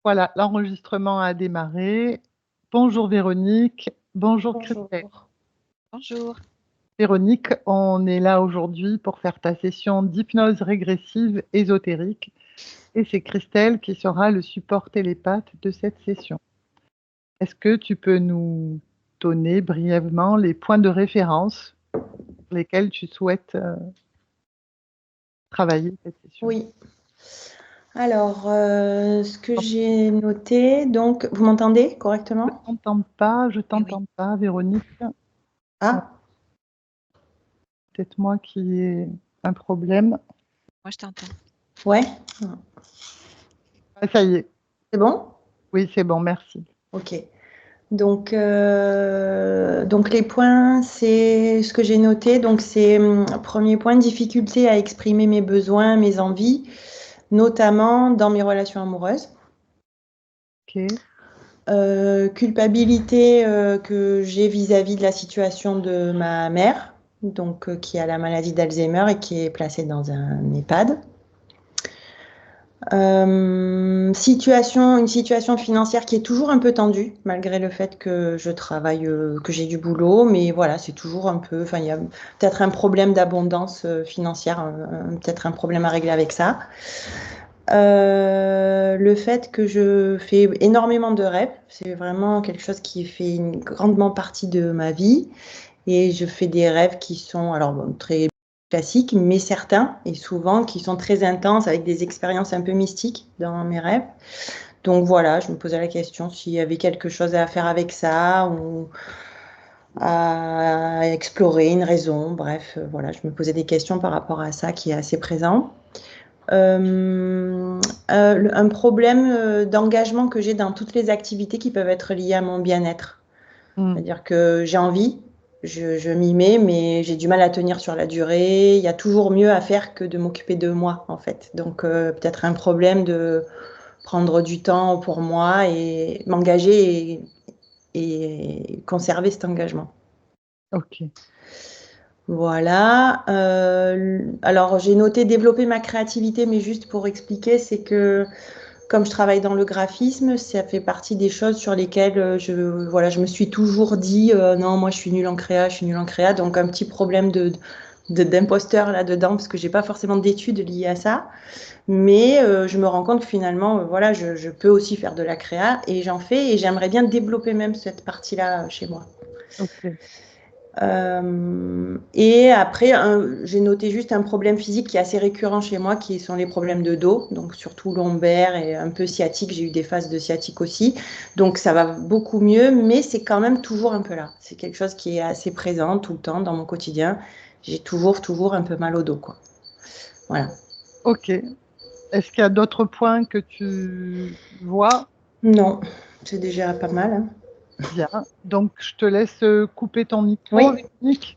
Voilà, l'enregistrement a démarré. Bonjour Véronique, bonjour Christelle. Bonjour. Bonjour. Véronique, on est là aujourd'hui pour faire ta session d'hypnose régressive ésotérique et c'est Christelle qui sera le support télépathe de cette session. Est-ce que tu peux nous donner brièvement les points de référence sur lesquels tu souhaites travailler cette session? Oui. Alors, ce que j'ai noté, donc, vous m'entendez correctement? Je Oui, oui. t'entends pas, Véronique. Ah, Peut-être moi qui ai un problème. moi je t'entends. ouais, Ah, ça y est, c'est bon? oui, c'est bon, merci. Ok. Donc les points, c'est ce que j'ai noté. Donc, c'est premier point, difficulté à exprimer mes besoins, mes envies, notamment dans mes relations amoureuses. Ok, Culpabilité que j'ai vis-à-vis de la situation de ma mère, donc qui a la maladie d'Alzheimer et qui est placée dans un EHPAD. Une situation financière qui est toujours un peu tendue, malgré le fait que je travaille, que j'ai du boulot, mais voilà, c'est toujours un peu, enfin, il y a peut-être un problème d'abondance financière, peut-être un problème à régler avec ça. Le fait que je fais énormément de rêves, c'est vraiment quelque chose qui fait une grandement partie de ma vie. Et je fais des rêves qui sont alors bon, très classiques, mais certains, et souvent, qui sont très intenses, avec des expériences un peu mystiques dans mes rêves. Donc voilà, je me posais la question s'il y avait quelque chose à faire avec ça, ou à explorer, une raison. Bref, voilà, je me posais des questions par rapport à ça qui est assez présent. Un problème d'engagement que j'ai dans toutes les activités qui peuvent être liées à mon bien-être. hmm, C'est-à-dire que j'ai envie, je m'y mets, mais j'ai du mal à tenir sur la durée. Il y a toujours mieux à faire que de m'occuper de moi, en fait. Donc peut-être un problème de prendre du temps pour moi et m'engager et conserver cet engagement. ok. Voilà. Alors j'ai noté développer ma créativité, mais juste pour expliquer, c'est que comme je travaille dans le graphisme, ça fait partie des choses sur lesquelles voilà, je me suis toujours dit non, moi je suis nulle en créa, je suis nulle en créa. Donc un petit problème d'imposteur là-dedans, parce que j'ai pas forcément d'études liées à ça. Mais je me rends compte que finalement, voilà, je peux aussi faire de la créa et j'en fais et j'aimerais bien développer même cette partie-là chez moi. Ok. Et après, j'ai noté juste un problème physique qui est assez récurrent chez moi, qui sont les problèmes de dos, donc surtout lombaire et un peu sciatique. J'ai eu des phases de sciatique aussi, donc ça va beaucoup mieux, mais c'est quand même toujours un peu là. C'est quelque chose qui est assez présent tout le temps dans mon quotidien. J'ai toujours un peu mal au dos, quoi. Voilà. Ok. Est-ce qu'il y a d'autres points que tu vois? Non, c'est déjà pas mal, hein. Bien. Donc, je te laisse couper ton micro, Oui, Véronique.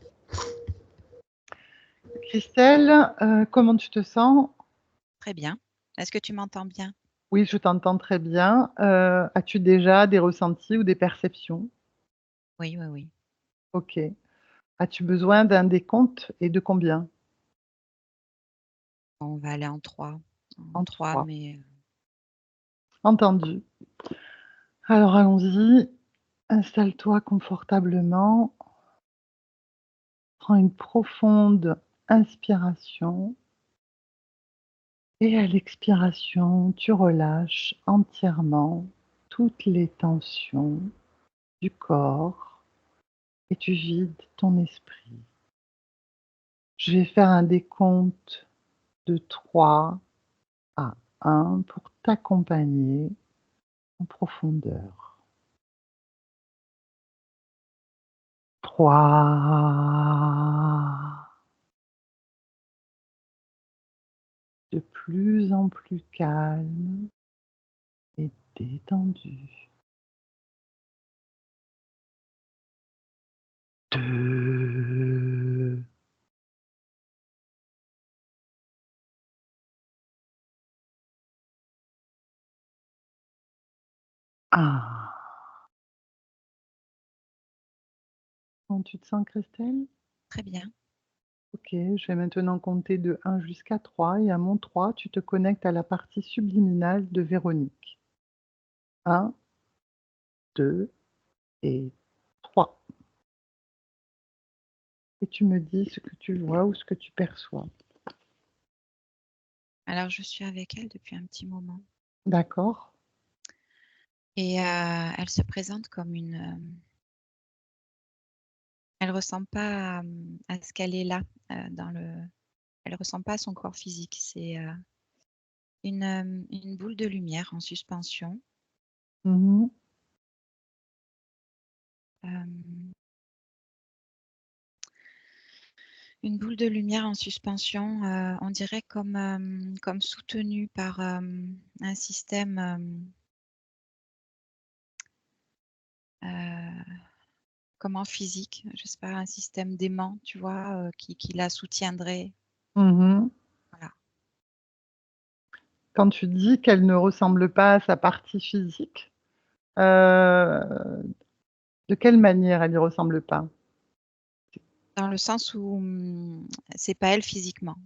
Christelle, comment tu te sens? Très bien. Est-ce que tu m'entends bien? Oui, je t'entends très bien. As-tu déjà des ressentis ou des perceptions? Oui, oui, oui. Ok. As-tu besoin d'un décompte et de combien? On va aller en 3. En En 3, 3. mais Entendu. Alors, allons-y. Installe-toi confortablement. Prends une profonde inspiration. Et à l'expiration, tu relâches entièrement toutes les tensions du corps et tu vides ton esprit. Je vais faire un décompte de 3 à 1 pour t'accompagner en profondeur. 3, de plus en plus calme et détendu. 2, 1. Comment tu te sens, Christelle? très bien. Ok, je vais maintenant compter de 1 jusqu'à 3 et à mon 3, tu te connectes à la partie subliminale de Véronique. 1, 2 et 3. Et tu me dis ce que tu vois ou ce que tu perçois. Alors, je suis avec elle depuis un petit moment. D'accord. Et elle se présente comme elle ressemble pas à ce qu'elle est là dans le. Elle ressemble pas à son corps physique. C'est une boule de lumière en suspension. Mhm. Une boule de lumière en suspension, on dirait comme soutenue par un système comment physique, je sais pas, un système d'aimant, tu vois, qui la soutiendrait. Mhm. Voilà. Quand tu dis qu'elle ne ressemble pas à sa partie physique, euh, de quelle manière elle n'y ressemble pas? Dans le sens où c'est pas elle physiquement.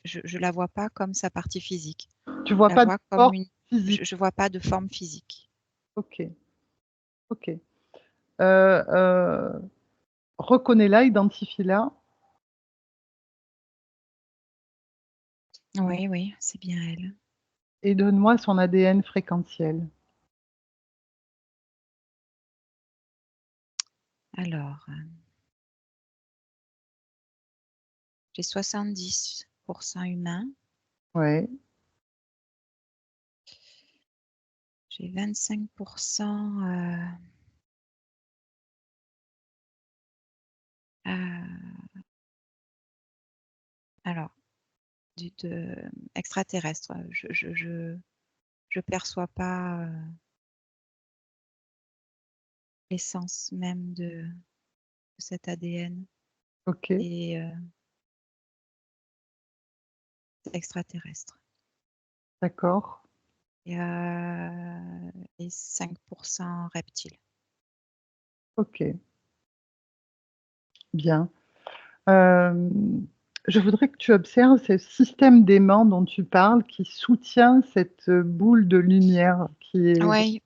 Je la vois pas comme sa partie physique. Tu vois Je la pas de vois comme force une. physique. Je vois pas de forme physique. Ok, ok. Reconnais-la, identifie-la Oui, oui, c'est bien elle. et donne-moi son ADN fréquentiel. Alors, j'ai 70% humain, Ouais. j'ai 25% alors, extraterrestre. Je perçois pas l'essence même de cet ADN Ok, et extraterrestre. d'accord. Et 5% reptiles. Ok, bien. Je voudrais que tu observes ce système d'aimant dont tu parles qui soutient cette boule de lumière qui est. Oui,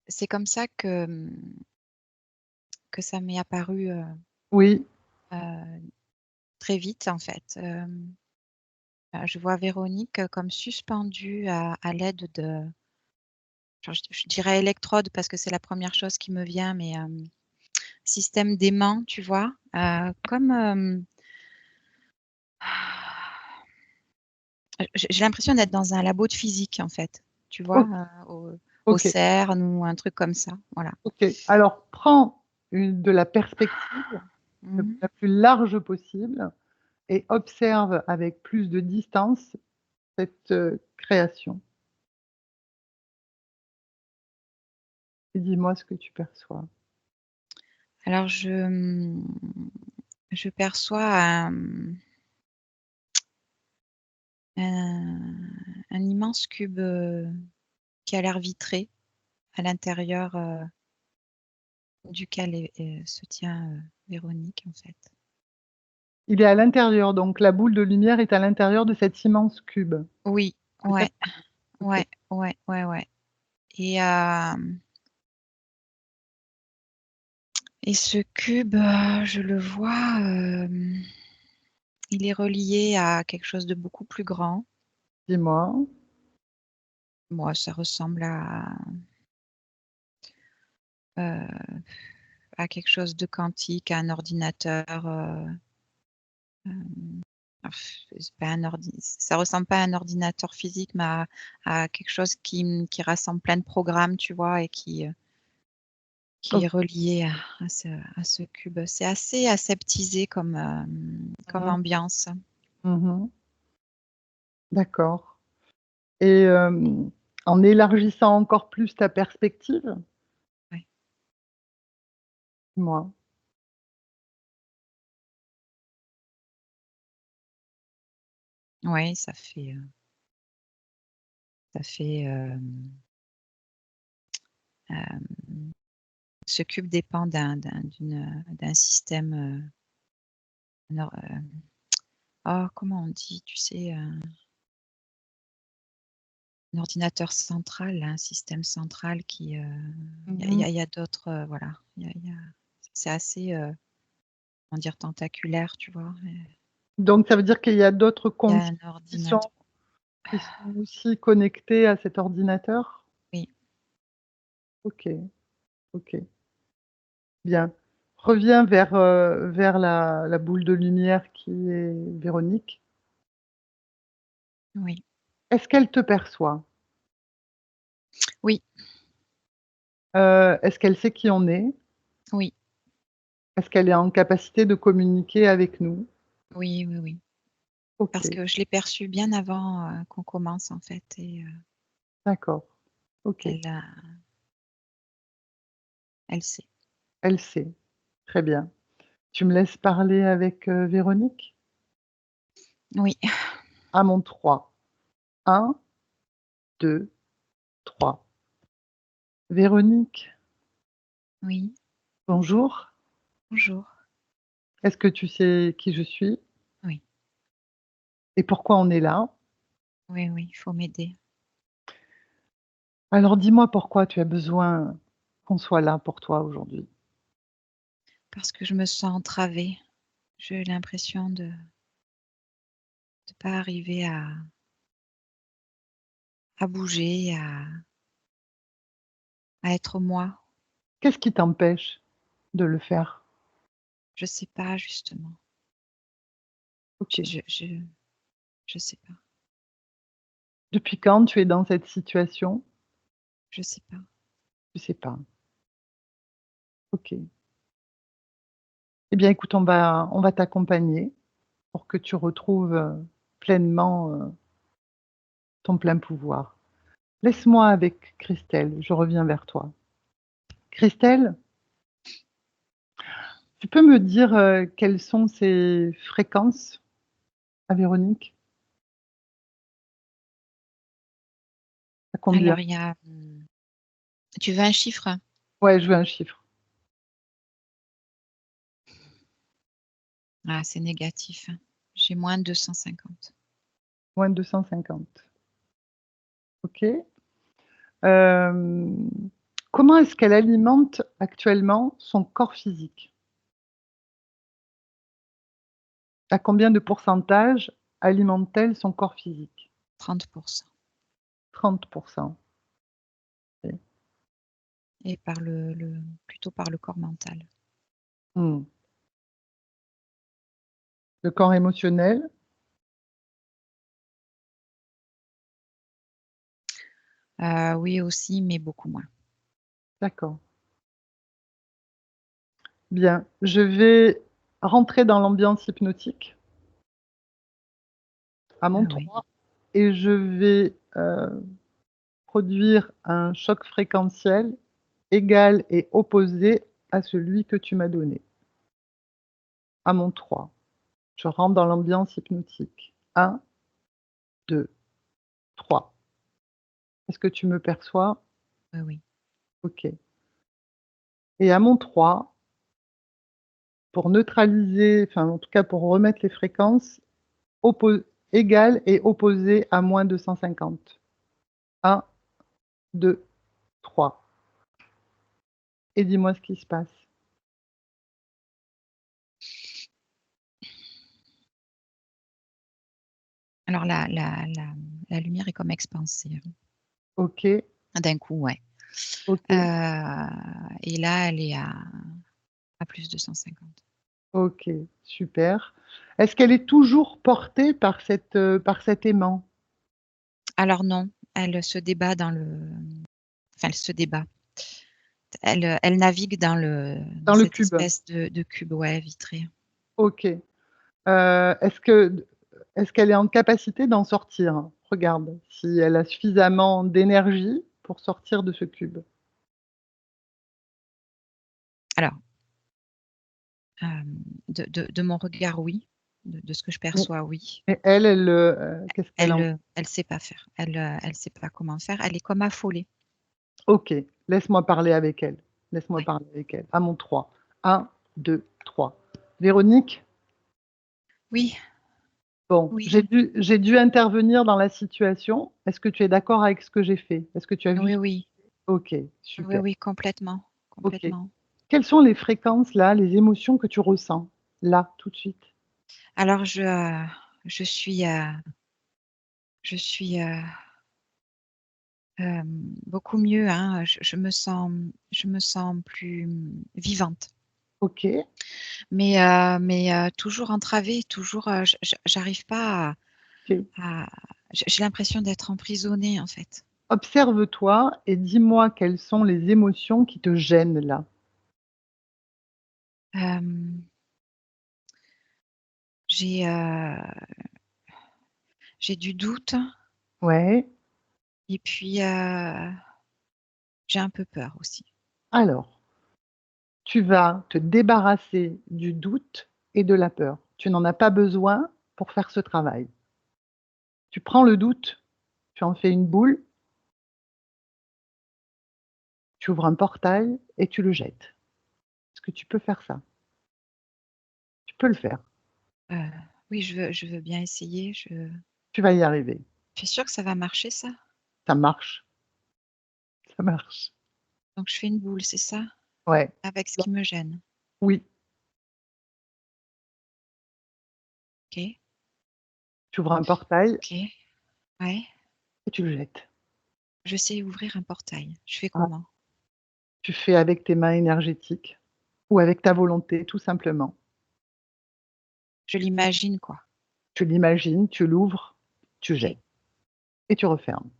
c'est comme ça que ça m'est apparu Oui, très vite en fait. Je vois Véronique comme suspendue à l'aide de, genre, je dirais électrode parce que c'est la première chose qui me vient, mais système d'aimant, tu vois, comme j'ai l'impression d'être dans un labo de physique en fait, tu vois, ok, au ok. CERN ou un truc comme ça, voilà. Ok. Alors, prends de la perspective Mhm. la plus large possible et observe avec plus de distance cette création. Et dis-moi ce que tu perçois. Alors je perçois un immense cube qui a l'air vitré à l'intérieur duquel se tient Véronique en fait. Il est à l'intérieur, donc la boule de lumière est à l'intérieur de cet immense cube. Oui, C'est ça? ouais, Ok. ouais, ouais, ouais, ouais. Et, et ce cube, je le vois, il est relié à quelque chose de beaucoup plus grand. Dis-moi. Moi, ça ressemble euh, à quelque chose de quantique, à un ordinateur. C'est pas ça ressemble pas à un ordinateur physique, mais à quelque chose qui rassemble plein de programmes, tu vois, et qui est Ok. relié à ce cube. C'est assez aseptisé comme Mhm. ambiance. Mhm. D'accord. Et en élargissant encore plus ta perspective, Ouais. dis-moi. Oui, ça fait ce cube dépend d'un système. Oh, comment on dit, tu sais, ordinateur central, un système central qui. Mhm. Il y a d'autres. Voilà. C'est assez, comment dire, tentaculaire, tu vois. Donc, ça veut dire qu'il y a d'autres Il y a comptes un qui sont, ordinateur. qui sont aussi connectés à cet ordinateur? Oui. Ok, ok. Bien. Reviens vers la boule de lumière qui est Véronique. Oui. Est-ce qu'elle te perçoit? Oui. Est-ce qu'elle sait qui on est? Oui. Est-ce qu'elle est en capacité de communiquer avec nous? Oui. Oui. Oui. Ok, Parce que je l'ai perçu bien avant qu'on commence, en fait. Et d'accord. Ok, elle, elle sait. elle sait. Très bien. Tu me laisses parler avec Véronique? Oui. À mon 3. 1, 2, 3. Véronique, Oui. bonjour. Bonjour. Est-ce que tu sais qui je suis Oui. et pourquoi on est là? Oui. Oui. Il faut m'aider. Alors dis-moi pourquoi tu as besoin qu'on soit là pour toi aujourd'hui. Parce que je me sens entravée. J'ai l'impression de ne pas arriver à bouger, à être moi. Qu'est-ce qui t'empêche de le faire? Je sais pas, justement. Ok. Je sais pas. Depuis quand tu es dans cette situation? Je sais pas. Je sais pas. Ok. Eh bien, écoute, on va t'accompagner pour que tu retrouves pleinement ton plein pouvoir. Laisse-moi avec Christelle, je reviens vers toi. Christelle, tu peux me dire quelles sont ces fréquences à Véronique? À combien? Alors, il y a. Tu veux un chiffre? Ouais, je veux un chiffre. Ah, c'est négatif. J'ai moins de 250. Moins de 250. Ok. Euh, comment est-ce qu'elle alimente actuellement son corps physique? À combien de pourcentage alimente-t-elle son corps physique? 30%. 30%. Ok. Et plutôt par le corps mental. Hmm. Le corps émotionnel? Oui, aussi, mais beaucoup moins. D'accord. Bien. Je vais rentrer dans l'ambiance hypnotique à mon Oui. 3 et je vais produire un choc fréquentiel égal et opposé à celui que tu m'as donné. À mon 3. Je rentre dans l'ambiance hypnotique. 1, 2, 3. Est-ce que tu me perçois? Oui, oui. Ok. Et à mon 3, pour neutraliser, enfin en tout cas pour remettre les fréquences, égal et opposé à moins 250. 1, 2, 3. Et dis-moi ce qui se passe. Alors, la lumière est comme expansée. Ok, D'un coup, ouais. ok, Et là, elle est à plus de 150. ok, super. Est-ce qu'elle est toujours portée par cet aimant? Alors non, elle se débat enfin, elle se débat. Elle navigue dans Dans le cette cube? espèce de cube, ouais, vitré. Ok. Est-ce qu'elle est en capacité d'en sortir? Regarde, si elle a suffisamment d'énergie pour sortir de ce cube. Alors, de mon regard, oui. De ce que je Mais perçois, oui. mais qu'est-ce qu'elle en... Elle sait pas faire. Elle sait pas comment faire. Elle est comme affolée. Ok, laisse-moi parler avec elle. Laisse-moi Ouais. parler avec elle. À mon 3. 1, 2, 3. Véronique, Oui, Bon, Oui, j'ai dû intervenir dans la situation. Est-ce que tu es d'accord avec ce que j'ai fait? Est-ce que tu as vu oui, ce... oui, Ok, oui, super. oui, complètement, Ok. complètement. Quelles sont les fréquences là, les émotions que tu ressens là, tout de suite? Alors je suis, je suis, beaucoup mieux, hein, je me sens plus, vivante. Ok, Mais toujours entravée, toujours, j'arrive pas ok. à j'ai l'impression d'être emprisonnée, en fait. Observe-toi et dis-moi quelles sont les émotions qui te gênent là. Hem, j'ai, j'ai du doute Ouais. et puis, j'ai un peu peur aussi. Alors, tu vas te débarrasser du doute et de la peur. Tu n'en as pas besoin pour faire ce travail. Tu prends le doute, tu en fais une boule, tu ouvres un portail et tu le jettes. Est-ce que tu peux faire ça? Tu peux le faire. Heu, oui, je veux bien essayer, je Tu vas y arriver. tu es sûre que ça va marcher ça? Ça marche, ça marche. Donc je fais une boule, c'est ça? Ouais. Avec ce qui me gêne? Oui, OK, tu ouvres un portail OK, ouais. et tu le jettes. Je sais ouvrir un portail. Je fais Ah, comment? tu fais avec tes mains énergétiques ou avec ta volonté, tout simplement. Je l'imagine, quoi. Tu l'imagines, tu l'ouvres, tu OK. jettes et tu refermes.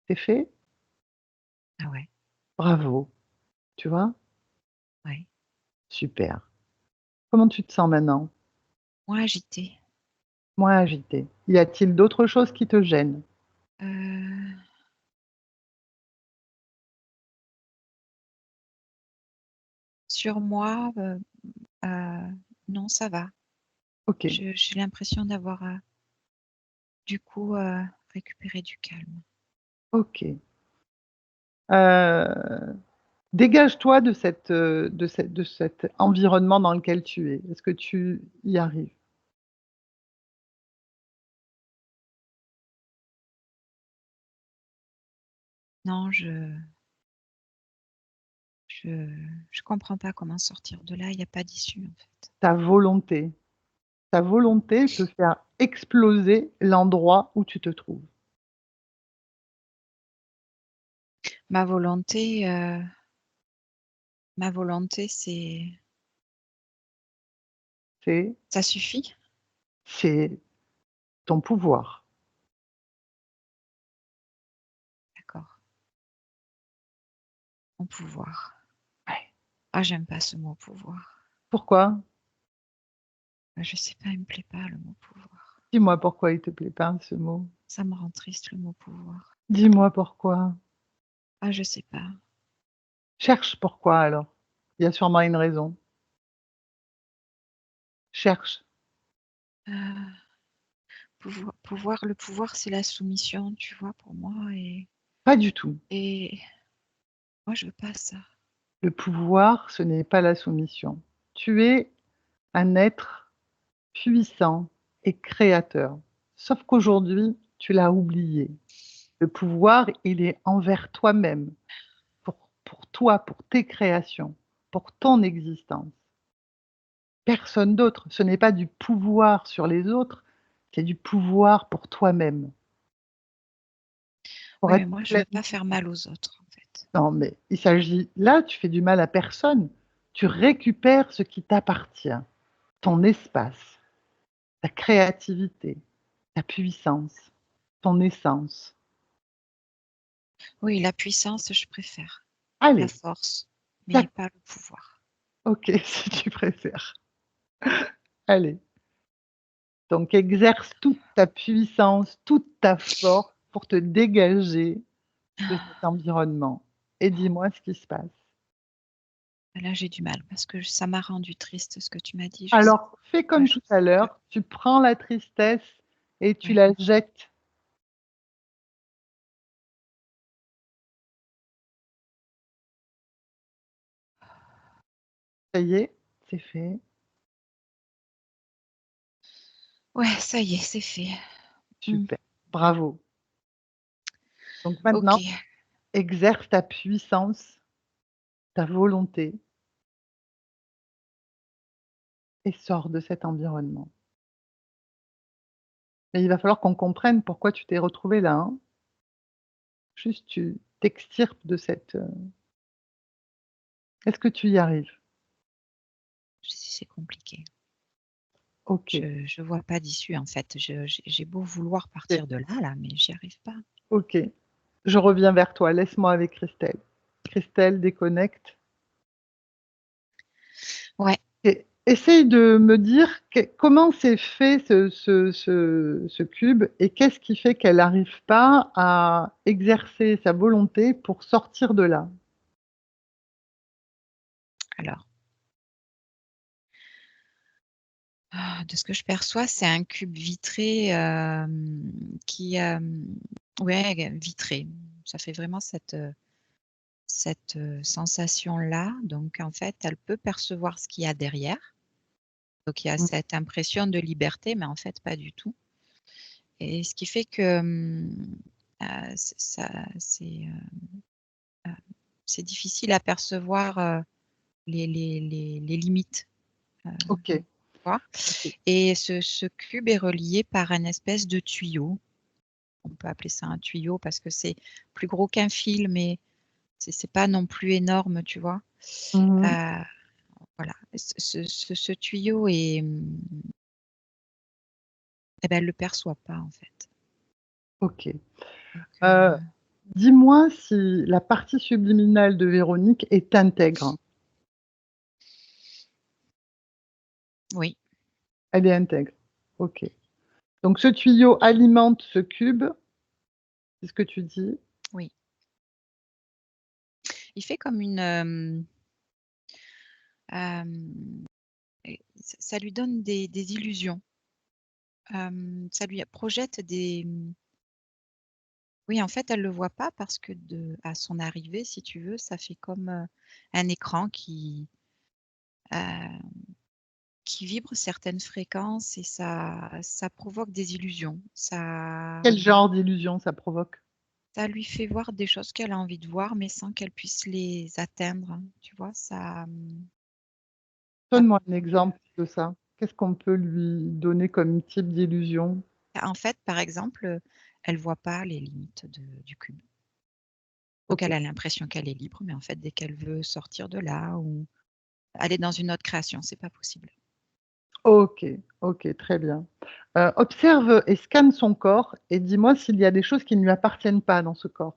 C'est fait? Ah ouais, Bravo, tu vois? ouais. Super. Comment tu te sens maintenant? Moins agitée. Moins agité. Y a-t-il d'autres choses qui te gênent? Heu, sur moi, non, ça va. OK, J'ai l'impression d'avoir, du coup, récupéré du calme. OK. Dégage-toi de cet environnement dans lequel tu es. Est-ce que tu y arrives? Non, je je comprends pas comment sortir de là, il y a pas d'issue, en fait. Ta volonté. Ta volonté peut faire exploser l'endroit où tu te trouves. Ma volonté, ma volonté, C'est ça suffit? c'est ton pouvoir. D'accord, mon pouvoir. Ouais. Ah, j'aime pas ce mot pouvoir. Pourquoi? Je sais pas, il me plaît pas le mot pouvoir. Dis-moi pourquoi il te plaît pas ce mot? Ça me rend triste le mot pouvoir. Dis-moi pourquoi? Ah, je sais pas. Cherche pourquoi alors. Il y a sûrement une raison. Cherche. Heu, le pouvoir, c'est la soumission, tu vois, pour moi Pas du tout. et moi, je veux pas ça. Le pouvoir, ce n'est pas la soumission. Tu es un être puissant et créateur. Sauf qu'aujourd'hui, tu l'as oublié. Le pouvoir, il est envers toi-même, pour toi, pour tes créations, pour ton existence. Personne d'autre. Ce n'est pas du pouvoir sur les autres, c'est du pouvoir pour toi-même. Pour Oui, mais être moi, je veux pleinement... pas faire mal aux autres, en fait. Non, mais il s'agit là, tu fais du mal à personne. Tu récupères ce qui t'appartient, ton espace, ta créativité, ta puissance, ton essence. Oui, la puissance, je préfère. La Allez, force, mais tac, pas le pouvoir. OK, si tu préfères. Allez, donc exerce toute ta puissance, toute ta force pour te dégager de cet environnement et dis-moi ce qui se passe. Là, j'ai du mal parce que ça m'a rendu triste ce que tu m'as dit. Je sais Alors, fais pas, comme je tout à sais pas. l'heure, tu prends la tristesse et tu Ouais. la jettes. Ça y est, c'est fait. Ouais, ça y est, c'est fait. Super, bravo. Donc Ok. maintenant, exerce ta puissance, ta volonté et sors de cet environnement. Mais il va falloir qu'on comprenne pourquoi tu t'es retrouvé là, hein. Juste tu t'extirpes de cette, est-ce que tu y arrives? C'est compliqué. OK, Je vois pas d'issue en fait. J'ai beau vouloir OK, partir de là, mais j'y arrive pas. OK. Je reviens vers toi, laisse-moi avec Christelle. Christelle, déconnecte Ouais. et essaye de me dire comment s'est fait ce cube et qu'est-ce qui fait qu'elle n'arrive pas à exercer sa volonté pour sortir de là? Alors, de ce que je perçois, c'est un cube vitré qui, ouais, vitré. Ça fait vraiment cette sensation-là. Donc, en fait, elle peut percevoir ce qu'il y a derrière. Donc, il y a Mmh, cette impression de liberté, mais en fait, pas du tout. Et ce qui fait que ça, c'est difficile à percevoir les limites. OK, Tu vois. OK. Et ce cube est relié par un espèce de tuyau. On peut appeler ça un tuyau parce que c'est plus gros qu'un fil, mais c'est pas non plus énorme, tu vois. Mmh. Euh, voilà. Ce tuyau est, eh ben, elle le perçoit pas en fait. OK. Donc, Dis-moi si la partie subliminale de Véronique est intègre? oui, Elle est intègre. OK. Donc ce tuyau alimente ce cube, c'est ce que tu dis? oui. Il fait comme une, ça lui donne des illusions. Ça lui projette des, oui, en fait, elle le voit pas parce que à son arrivée, si tu veux, ça fait comme, un écran heu, qui vibre certaines fréquences et ça provoque des illusions. Quel genre d'illusion ça provoque? Ça lui fait voir des choses qu'elle a envie de voir, mais sans qu'elle puisse les atteindre, tu vois? Ça Donne-moi un provoque, exemple de ça. Qu'est-ce qu'on peut lui donner comme type d'illusion? en fait, par exemple, elle voit pas les limites du cube. Donc OK. elle a l'impression qu'elle est libre, mais en fait, dès qu'elle veut sortir de là ou aller dans une autre création, c'est pas possible. OK, OK, très bien. Observe et scanne son corps et dis-moi s'il y a des choses qui ne lui appartiennent pas dans ce corps.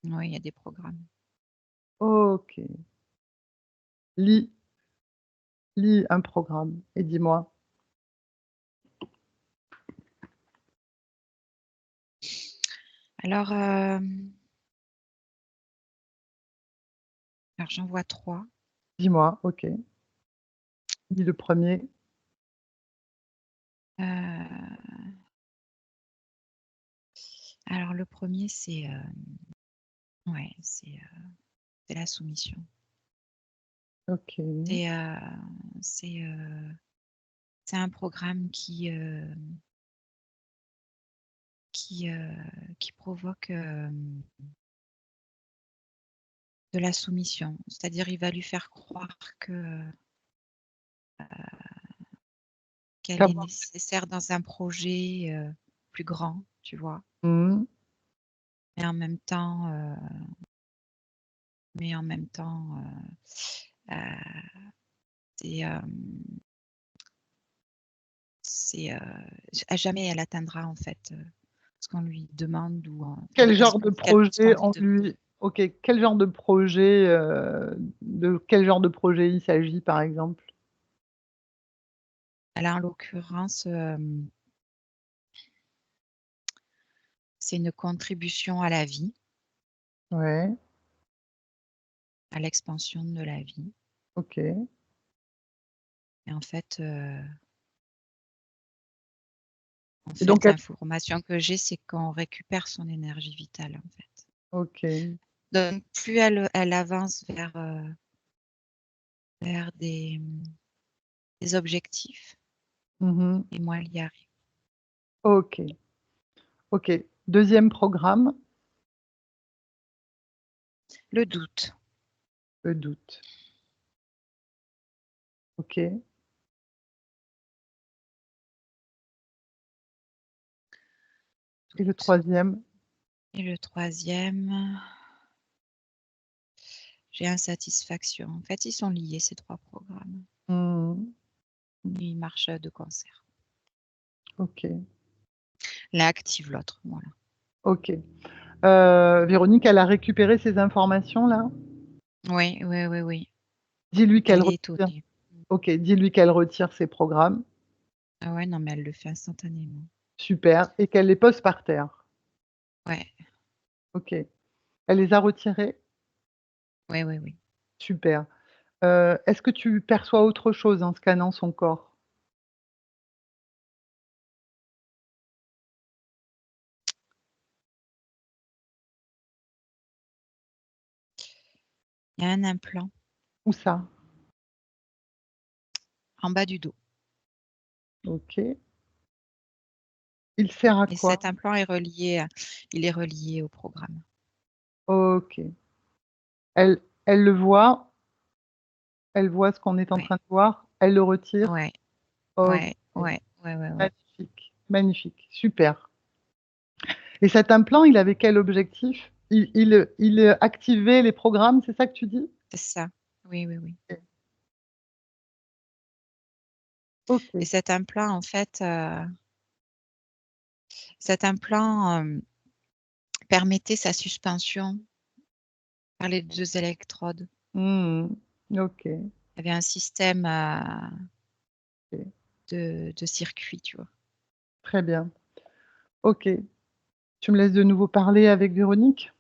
Oui, il y a des programmes. OK. Lis lis un programme et dis-moi. Alors, j'en vois 3. Dis-moi, OK. Lis le premier. Alors le premier c'est, ouais, c'est la soumission. OK. C'est, c'est, c'est un programme qui, qui provoque, de la soumission. C'est-à-dire il va lui faire croire qu'elle est Comment nécessaire dans un projet, plus grand, tu vois? mmh, Mais en même temps, mais en même temps, c'est, à jamais elle atteindra en fait, ce qu'on lui demande ou quel ce genre de ce qu'on projet lui on demande. lui OK, quel genre de projet, de quel genre de projet il s'agit, par exemple? Là, en l'occurrence, c'est une contribution à la vie, Ouais, à l'expansion de la vie OK. et en Et donc fait, elle l'information que j'ai, c'est qu'on récupère son énergie vitale, en fait. OK. Donc plus elle avance vers des des objectifs Mhm. et moi, elle y arrive. Ok. Ok. Deuxième programme, Le doute. le doute. Ok. Et le troisième, Et le troisième, j'ai insatisfaction. En fait, ils sont liés, ces 3 programmes. hmm, Ils marchent de concert. ok. L'un active l'autre, voilà. Ok. Véronique, elle a récupéré ces informations là. Oui, oui, oui, oui. Dis-lui qu'elle Elle est retire. étonnée. Ok. Dis-lui qu'elle retire ses programmes. Ah ouais, non, mais elle le fait instantanément. Super. Et qu'elle les pose par terre. Ouais, Ok. Elle les a retirés. oui, oui, oui. Super. Est-ce que tu perçois autre chose en scannant son corps? Il y a un implant Où ça? en bas du dos. Ok. Il sert à Et quoi? cet implant est relié, il est relié au programme. Ok. Elle le voit, elle voit ce qu'on est en Ouais, train de voir, elle le retire. ouais, Ok. ouais, ouais, ouais, ouais, ouais. Magnifique, magnifique, super. Et cet implant, il avait quel objectif? Il activait les programmes, c'est ça que tu dis? C'est ça. Oui, oui, oui. Et Ok. cet implant, en fait, cet implant permettait sa suspension par les 2 électrodes. Hmm. Ok. Il y avait un système Ok. de circuit, tu vois. Très bien. Ok. Tu me laisses de nouveau parler avec Véronique?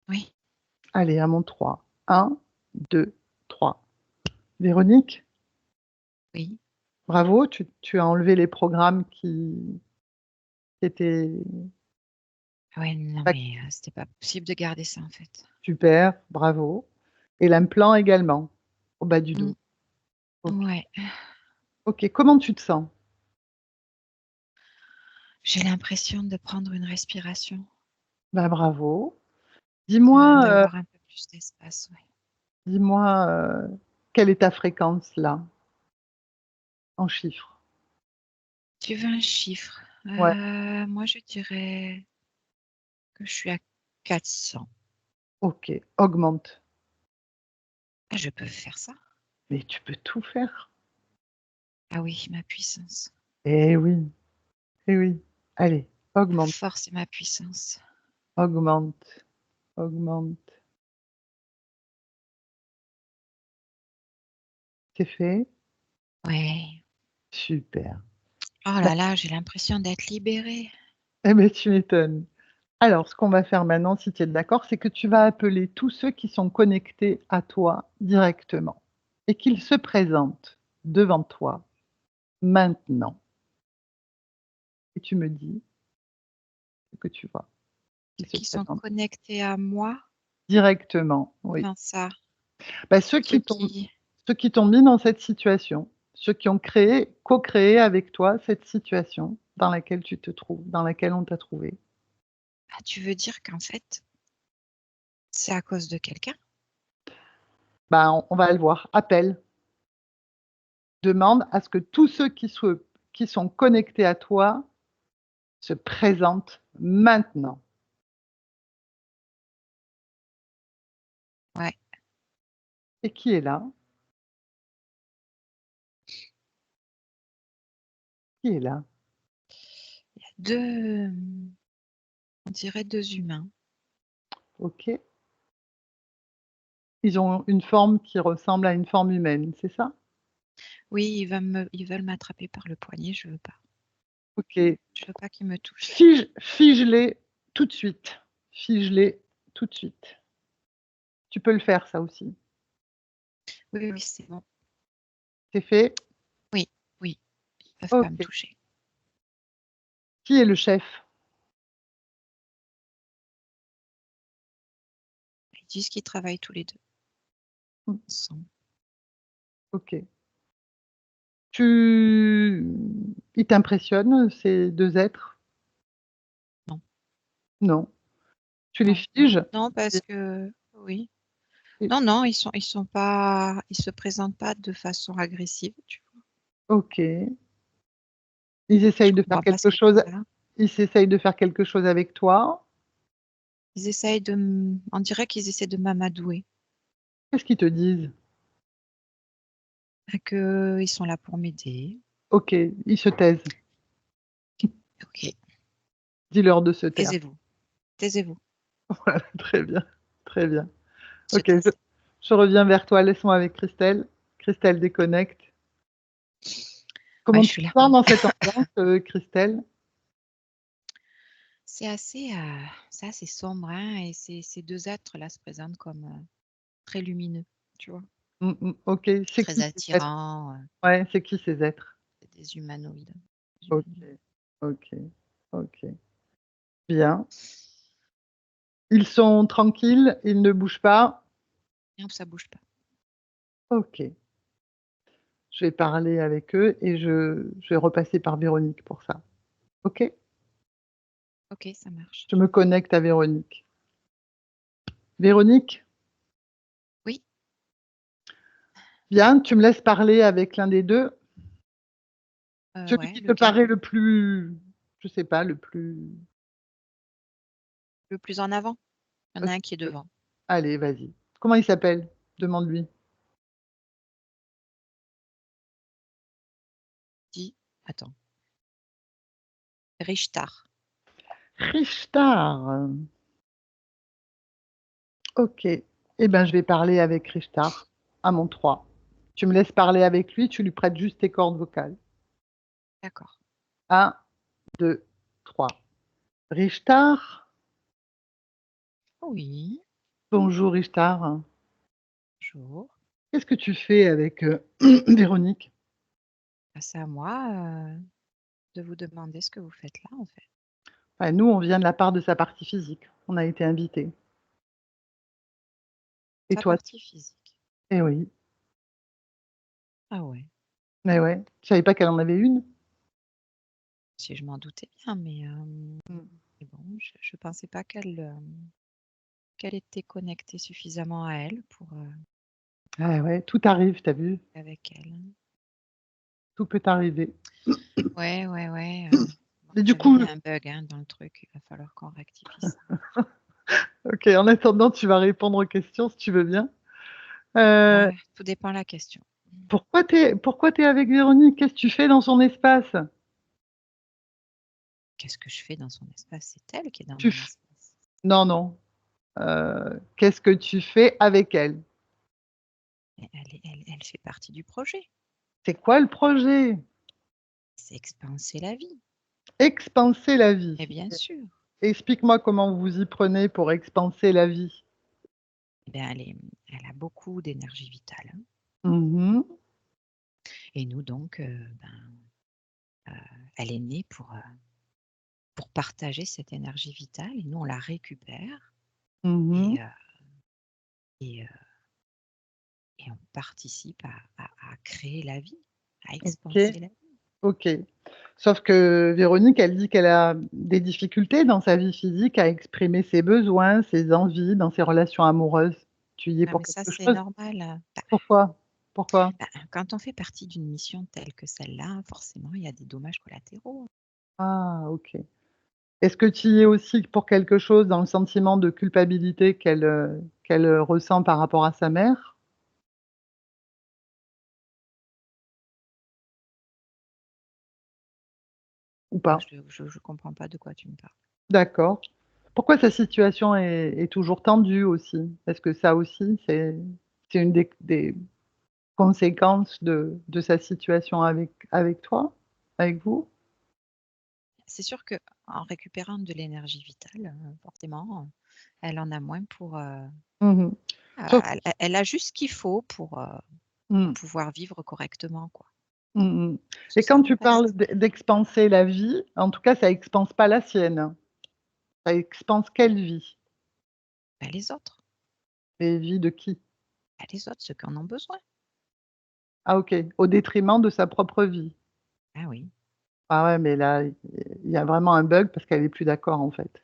Oui, Allez, à mon 3. 1, 2, 3. Véronique, oui. bravo, tu as enlevé les programmes qui étaient Ah ouais, non, pas mais c'était pas possible de garder ça, en fait. super, bravo. Et l'implant également, au bas du Mm. dos. Ok. Ouais. Ok, comment tu te sens? J'ai l'impression de prendre une respiration, Bah, bravo. Dis-moi, d'avoir un peu plus d'espace, ouais. dis-moi, quelle est ta fréquence là, en chiffres? Tu veux un chiffre? Ouais, Moi, je dirais que je suis à 400. ok, augmente. Ah, je peux faire ça? Mais tu peux tout faire. Ah oui, ma puissance. Eh oui, eh oui. Allez, Ma augmente, force et ma puissance. augmente, augmente. C'est fait? Ouais. Super. Oh Bah, là là, j'ai l'impression d'être libérée. eh ben, tu m'étonnes. Alors, ce qu'on va faire maintenant, si tu es d'accord, c'est que tu vas appeler tous ceux qui sont connectés à toi directement et qu'ils se présentent devant toi maintenant. Et tu me dis ce que tu vois. Ils Ceux se qui sont présentent connectés à moi, directement, oui. comment ça? Bah, Ceux qui... ceux qui t'ont mis dans cette situation, ceux qui ont créé, co-créé avec toi cette situation dans laquelle tu te trouves, dans laquelle on t'a trouvé. Ah, tu veux dire qu'en fait, c'est à cause de quelqu'un? Bah, on va le voir. Appelle, demande à ce que tous ceux qui sont connectés à toi se présentent maintenant. Ouais. Et qui est là? Qui est là? Il y a 2, on dirait 2 humains. OK. Ils ont une forme qui ressemble à une forme humaine, c'est ça? Oui, ils veulent m'attraper par le poignet, je veux pas. OK. Je veux pas qu'ils me touchent. Fige-les tout de suite. Fige-les tout de suite. Tu peux le faire ça aussi. Oui, oui, c'est bon. C'est fait? Oui, oui, ils peuvent pas me OK. toucher. Qui est le chef? Ils disent qu'ils travaillent tous les 2 Mmh, ensemble. OK. Ils t'impressionnent, ces 2 êtres? Non, Non. Tu les non. figes? Non, Et parce que oui. et Non, non, ils sont pas, ils se présentent pas de façon agressive, tu vois. OK. Ils Je essayent de faire comprends pas ce quelque que tu chose veux là. ils essayent de faire quelque chose avec toi? Ils essayent on dirait qu'ils essaient de m'amadouer, Qu'est-ce qu'ils te disent? que ils sont là pour m'aider. OK, ils se taisent. Ok, Dis-leur de se taire. taisez-vous, taisez-vous, Voilà, très bien, très bien. se OK, je taisent. je reviens vers toi, laisse-moi avec Christelle. Christelle déconnecte. Ouais, Comment je tu suis te là. sens dans cette ambiance, Christelle? C'est assez sombre, hein, et ces deux êtres là se présentent comme très lumineux, tu vois, OK, c'est très qui ces êtres? attirants, Ouais, c'est qui ces êtres? des humanoïdes. Des OK, humanoïdes. OK, OK. Bien. Ils sont tranquilles, ils ne bougent pas? Non, ça bouge pas. OK. Je vais parler avec eux et je vais repasser par Véronique pour ça. OK? Ok, ça marche. Je me connecte à Véronique. Véronique, Oui, bien, tu me laisses parler avec l'un des 2. Celui ouais, qui te lequel? paraît le plus, je sais pas, le plus Le plus en avant. Il y en a un qui est OK. devant. Allez, vas-y. Comment il s'appelle? Demande-lui. Dis, attends, Richtar. Richtar. OK. Eh ben, je vais parler avec Richtar à mon 3. Tu me laisses parler avec lui, tu lui prêtes juste tes cordes vocales. D'accord. 1, 2, 3. Richtar? Oui, Bonjour Richtar. bonjour. Qu'est-ce que tu fais avec, Véronique? Bah, c'est à moi de vous demander ce que vous faites là, en fait. Bah, nous, on vient de la part de sa partie physique. On a été invités. Et Sa toi? partie physique. Eh oui. Ah ouais, Mais ouais. Tu savais pas qu'elle en avait une? si je m'en doutais bien, Mmh. mais bon, je pensais pas qu'elle était connectée suffisamment à elle pour Ah ouais, tout arrive, tu as vu? avec elle. Tout peut arriver. Ouais, ouais, ouais. Bon, Et du j'avais mis coup un bug hein, dans le truc. Il va falloir qu'on rectifie ça. OK, en attendant, tu vas répondre aux questions si tu veux bien. Heu, Ouais, tout dépend de la question. pourquoi tu es avec Véronique? Qu'est-ce que tu fais dans son espace? Qu'est-ce que je fais dans son espace? C'est elle qui est dans Tu mon f espace. Non, non. Qu'est-ce que tu fais avec elle? Et elle fait partie du projet. C'est quoi le projet? C'est expanser la vie. Expanser la vie. Et bien sûr. Explique-moi comment vous y prenez pour expanser la vie? Eh bien, elle a beaucoup d'énergie vitale, hein. Mmh mh. Et nous, donc, elle est née pour partager cette énergie vitale. Et nous, on la récupère Mmh et, mh. et, et on participe à créer la vie, à OK, expanser la vie. OK. Sauf que Véronique, elle dit qu'elle a des difficultés dans sa vie physique à exprimer ses besoins, ses envies dans ses relations amoureuses. Tu y es Ah, pour mais ça, quelque c'est chose? normal. Pourquoi? Pourquoi? Quand on fait partie d'une mission telle que celle-là, forcément, il y a des dommages collatéraux. Ah, OK. Est-ce que tu y es aussi pour quelque chose dans le sentiment de culpabilité qu'elle ressent par rapport à sa mère? Ou Ah, pas? je comprends pas de quoi tu me parles. D'accord. Pourquoi sa situation est toujours tendue aussi? Est-ce que ça aussi, c'est une des conséquences de sa situation avec toi? Avec vous? C'est sûr qu'en récupérant de l'énergie vitale, forcément, elle en a moins Mmh mh. Sauf elle a juste ce qu'il faut pour mmh, pouvoir vivre correctement, quoi. mmh mh. Parce que Et ça quand va tu pas si parles d'expanser la vie, en tout cas, ça expanse pas la sienne. Ça expanse quelle vie? les autres, Les vies de qui? les autres, ceux qui en ont besoin. Ah ok, au détriment de sa propre vie. Ah oui, Ah ouais, mais là, il y a vraiment un bug parce qu'elle est plus d'accord en fait.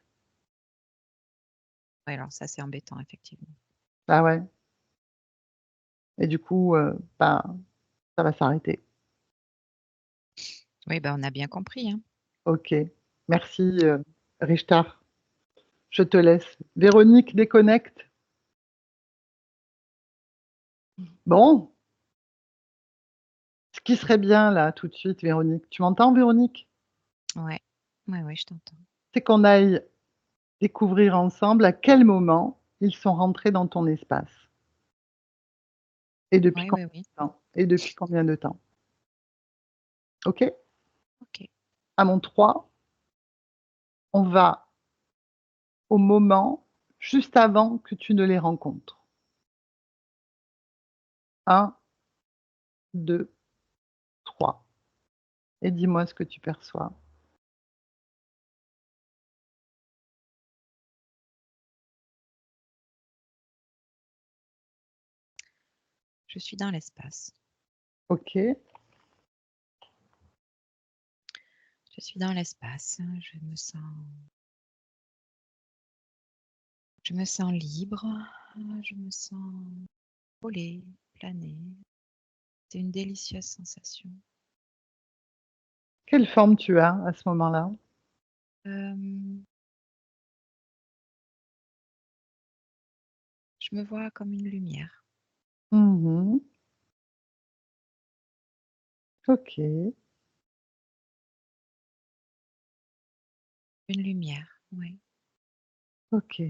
ouais, alors ça c'est embêtant effectivement. Ah ouais. Et du coup, bah, ça va s'arrêter. Oui, ben on a bien compris, hein. Ok. Merci, Richard. Je te laisse. Véronique déconnecte. Bon, ce qui serait bien là tout de suite, Véronique. Tu m'entends, Véronique? Ouais, ouais, ouais, je t'entends. C'est qu'on aille découvrir ensemble à quel moment ils sont rentrés dans ton espace et depuis Oui, combien oui, oui. de temps. Et depuis combien de temps. Ok? Ok. À mon 3, on va au moment juste avant que tu ne les rencontres. 1, 2, 3. Et dis-moi ce que tu perçois. Je suis dans l'espace. Ok? Je suis dans l'espace. Je me sens libre. Je me sens voler, planer. C'est une délicieuse sensation. Quelle forme tu as à ce moment-là? Je me vois comme une lumière. Mmh. Ok, Une lumière, oui. ok.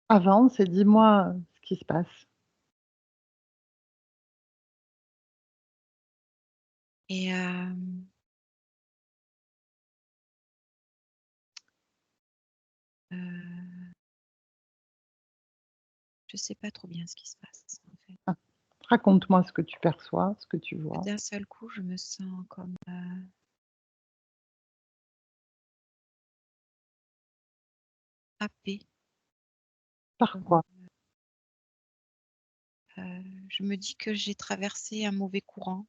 Avance et dis-moi ce qui se passe. Et je sais pas trop bien ce qui se passe, en fait. Ah, raconte-moi ce que tu perçois, ce que tu vois. D'un seul coup, je me sens comme happée. Par Comme, quoi? je me dis que j'ai traversé un mauvais courant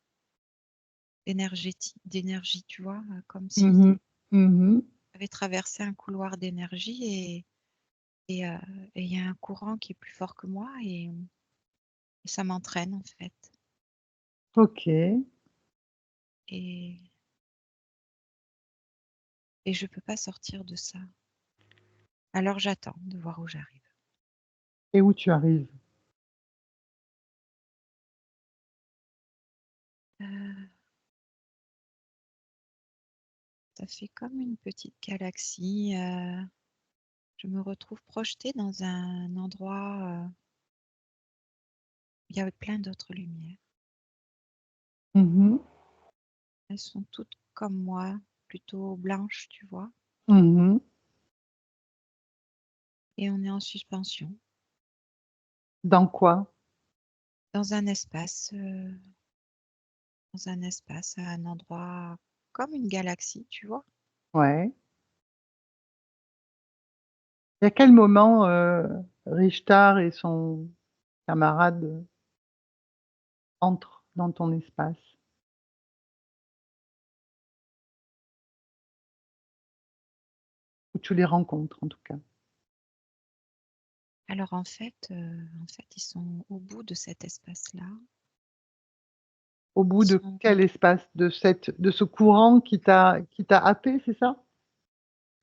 d'énergie, tu vois, comme si Mmh. Mmh. j'avais traversé un couloir d'énergie et il y a un courant qui est plus fort que moi et ça m'entraîne en fait. Ok. Et, et je peux pas sortir de ça. Alors j'attends de voir où j'arrive. Et où tu arrives? Euh, Ça fait comme une petite galaxie. Je me retrouve projetée dans un endroit où il y a plein d'autres lumières. Mmh. Elles sont toutes comme moi, plutôt blanches, tu vois. Mmh. Et on est en suspension Dans quoi? dans un espace, à un endroit comme une galaxie, tu vois. Ouais. Et à quel moment, Richter et son camarade entrent dans ton espace? Ou tu les rencontres en tout cas? Alors en fait, ils sont au bout de cet espace-là. Au Ils bout de sont quel espace? De ce courant qui t'a happé, c'est ça?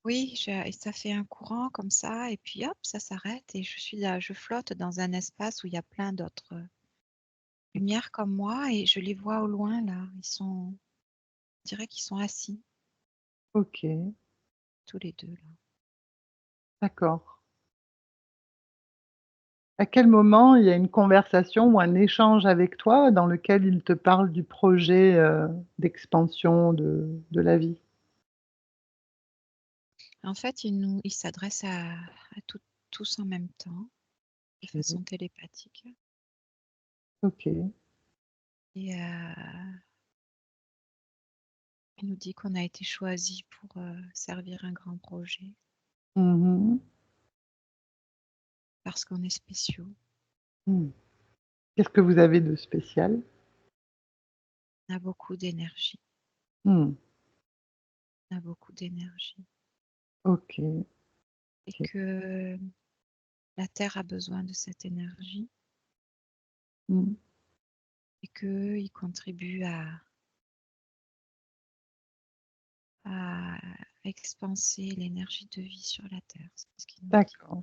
Oui, et ça fait un courant comme ça et puis hop, ça s'arrête et je flotte dans un espace où il y a plein d'autres lumières comme moi et je les vois au loin là. On dirait qu'ils sont assis OK, tous les 2 là. d'accord. À quel moment il y a une conversation ou un échange avec toi dans lequel il te parle du projet, d'expansion de la vie? En fait, ils s'adressent tous en même temps, de OK, façon télépathique OK. et il nous dit qu'on a été choisis pour, servir un grand projet Mmh. parce qu'on est spéciaux. Mmh. Qu'est-ce que vous avez de spécial? On a beaucoup d'énergie. Hmm. On a beaucoup d'énergie. Ok. Et que la Terre a besoin de cette énergie Hmm. et qu'il contribue à expanser l'énergie de vie sur la Terre. C'est ce qu'il nous dit. D'accord.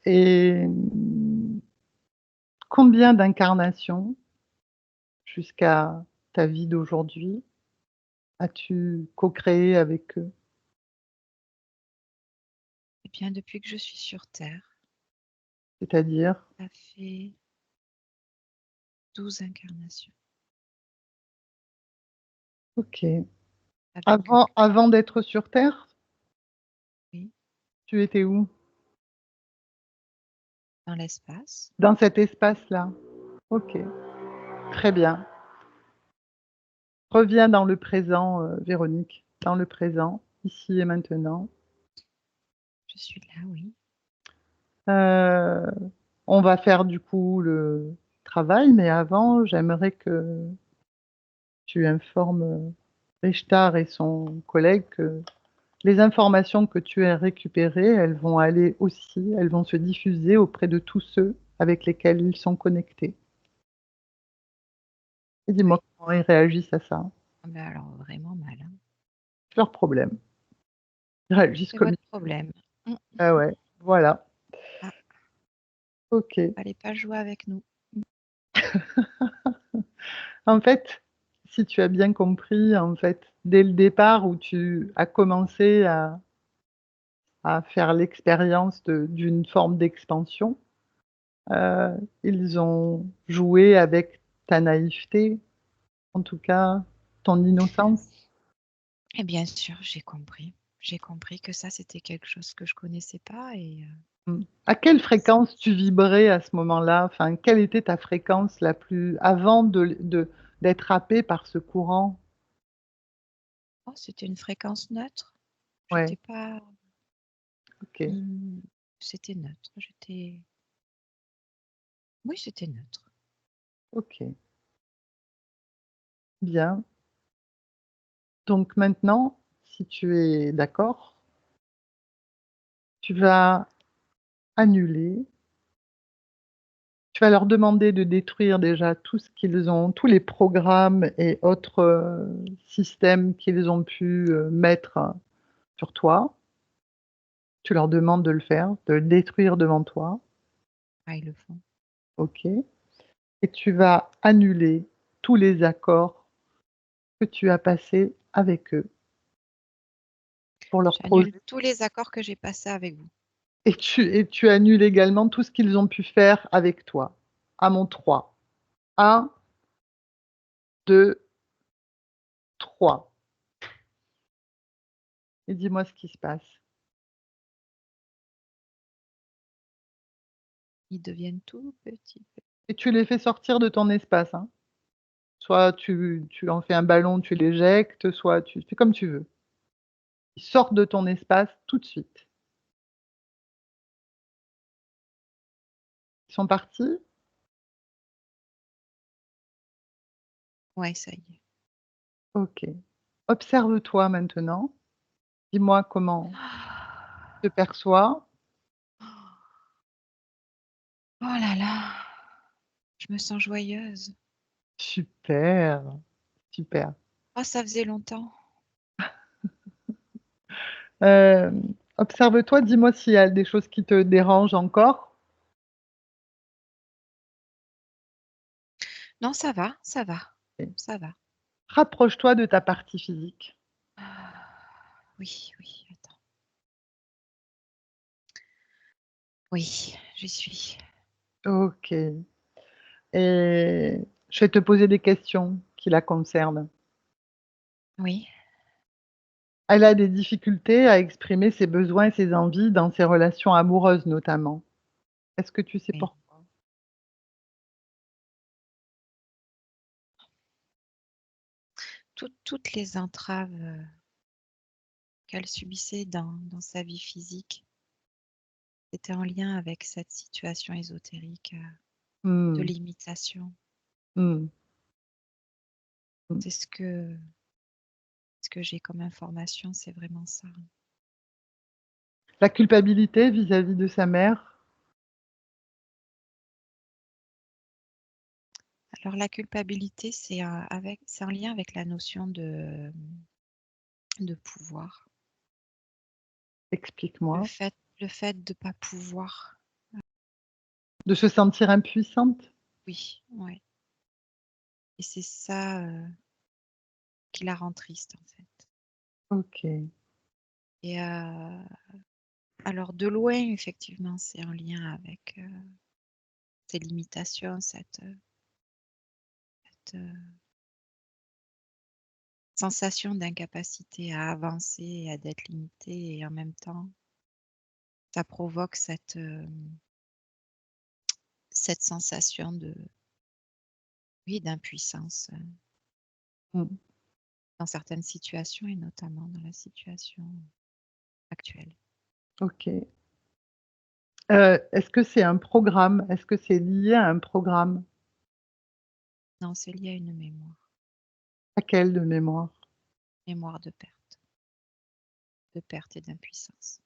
Et combien d'incarnations jusqu'à ta vie d'aujourd'hui as-tu co-créé avec eux? Eh bien, depuis que je suis sur Terre, C'est-à-dire? ça fait 12 incarnations. Ok. Avec eux. Avant d'être sur Terre, Oui, tu étais où? dans l'espace. Dans cet espace-là. Ok. Très bien. Reviens dans le présent, Véronique, dans le présent, ici et maintenant. Je suis là, oui. On va faire du coup le travail, mais avant, j'aimerais que tu informes Richtar et son collègue que les informations que tu as récupérées, elles vont aller aussi, elles vont se diffuser auprès de tous ceux avec lesquels ils sont connectés. Et dis-moi Oui. comment ils réagissent à ça. Mais alors, vraiment mal. Hein. C'est leur problème. Ils réagissent C'est comme votre ils... problème. Ah ouais, voilà. Ah, Ok. fallait pas jouer avec nous. En fait, si tu as bien compris, en fait, dès le départ où tu as commencé à faire l'expérience d'une forme d'expansion, ils ont joué avec ta naïveté, en tout cas ton innocence. Et bien sûr, j'ai compris. J'ai compris que ça, c'était quelque chose que je connaissais pas. Et À quelle fréquence tu vibrais à ce moment-là? Enfin, quelle était ta fréquence la plus avant d'être happé par ce courant? oh, c'était une fréquence neutre. Ouais, J'étais pas. ok, C'était neutre. J'étais. Oui, c'était neutre. ok, bien. Donc maintenant, si tu es d'accord, tu vas annuler. Tu vas leur demander de détruire déjà tout ce qu'ils ont, tous les programmes et autres systèmes qu'ils ont pu mettre sur toi. Tu leur demandes de le faire, de le détruire devant toi. Ah, ils le font. OK. Et tu vas annuler tous les accords que tu as passés avec eux pour leur J'annule projet. tous les accords que j'ai passés avec vous. Et tu annules également tout ce qu'ils ont pu faire avec toi. À mon 3. 1, 2, 3. Et dis-moi ce qui se passe. Ils deviennent tout petits. Et tu les fais sortir de ton espace, hein. Soit tu en fais un ballon, tu l'éjectes, soit tu fais comme tu veux. Ils sortent de ton espace tout de suite. Ils sont partis? Ouais, ça y est. OK. Observe-toi maintenant. Dis-moi comment tu te perçois. Oh là là, je me sens joyeuse. Super, super. Oh, ça faisait longtemps. Observe-toi, dis-moi s'il y a des choses qui te dérangent encore. Non, ça va, ça va, Et ça va. rapproche-toi de ta partie physique. Ah, oui, oui, attends. Oui, j'y suis. OK. Et je vais te poser des questions qui la concernent. Oui, Elle a des difficultés à exprimer ses besoins et ses envies dans ses relations amoureuses notamment. Est-ce que tu sais oui. pourquoi? Toutes les entraves qu'elle subissait dans sa vie physique, c'était en lien avec cette situation ésotérique de Mmh, limitation. mmh. Mm. C'est ce que j'ai comme information, c'est vraiment ça. La culpabilité vis-à-vis de sa mère. Alors la culpabilité, c'est en lien avec la notion de pouvoir. Le Explique-moi. fait, le fait de ne pas pouvoir. De se sentir impuissante. Oui, ouais. Et c'est ça qui la rend triste en fait. Ok. Et alors de loin, effectivement, c'est en lien avec ces limitations, cette sensation d'incapacité à avancer et à d'être limité, et en même temps, ça provoque cette sensation oui, d'impuissance Mm. dans certaines situations et notamment dans la situation actuelle. Ok. Est-ce que c'est un programme? Est-ce que c'est lié à un programme? Non, c'est lié à une mémoire, À quelle de mémoire? mémoire de perte et d'impuissance.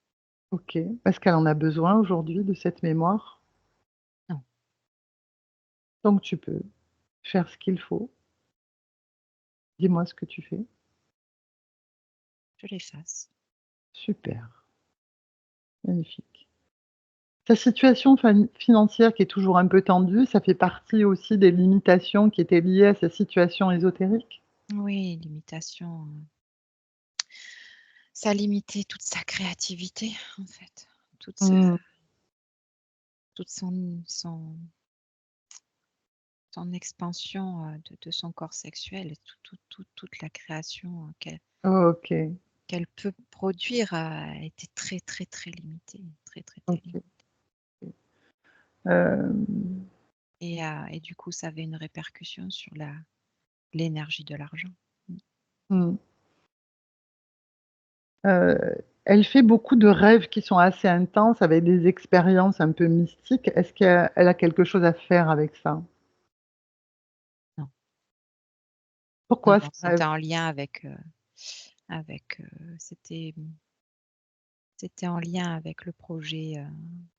Ok. Est-ce qu'elle en a besoin aujourd'hui de cette mémoire? Non, Donc tu peux faire ce qu'il faut. Dis-moi ce que tu fais. je l'efface. Super. Magnifique. Ta situation financière qui est toujours un peu tendue, ça fait partie aussi des limitations qui étaient liées à sa situation ésotérique? Oui, limitation. Ça a limité toute sa créativité, en fait. Mmh. Toute son expansion de son corps sexuel et toute la création OK, qu'elle peut produire a été très, très, très limitée. Très, très, très OK. limitée. Hem, Et du coup, ça avait une répercussion sur l'énergie de l'argent. mmh. Elle fait beaucoup de rêves qui sont assez intenses avec des expériences un peu mystiques. Est-ce qu'elle a quelque chose à faire avec ça? Non, non, Pourquoi ces non, rêves? c'était en lien avec c'était en lien avec le projet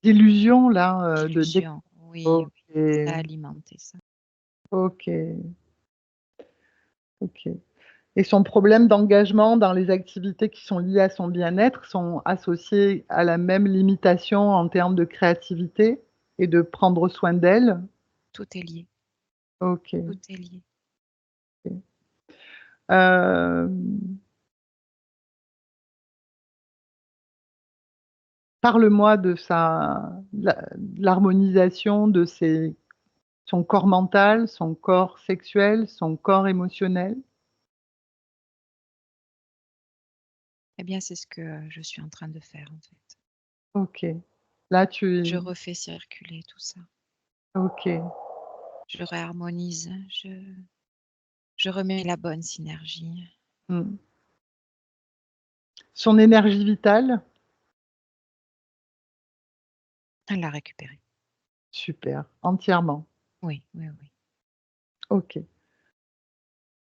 D'illusions là, d'illusion. Oui, OK, oui, ça a alimenté ça. OK, OK. Et son problème d'engagement dans les activités qui sont liées à son bien-être sont associés à la même limitation en termes de créativité et de prendre soin d'elle? Tout est lié, tout OK, est lié. OK. Hem, Parle-moi de l'harmonisation de son corps mental, son corps sexuel, son corps émotionnel? Eh bien, c'est ce que je suis en train de faire, en fait. OK. Là, Je refais circuler tout ça. OK. Je réharmonise, je remets la bonne synergie. Mmh. Son énergie vitale? Elle l'a récupérée. Super, entièrement. Oui, oui, oui. OK.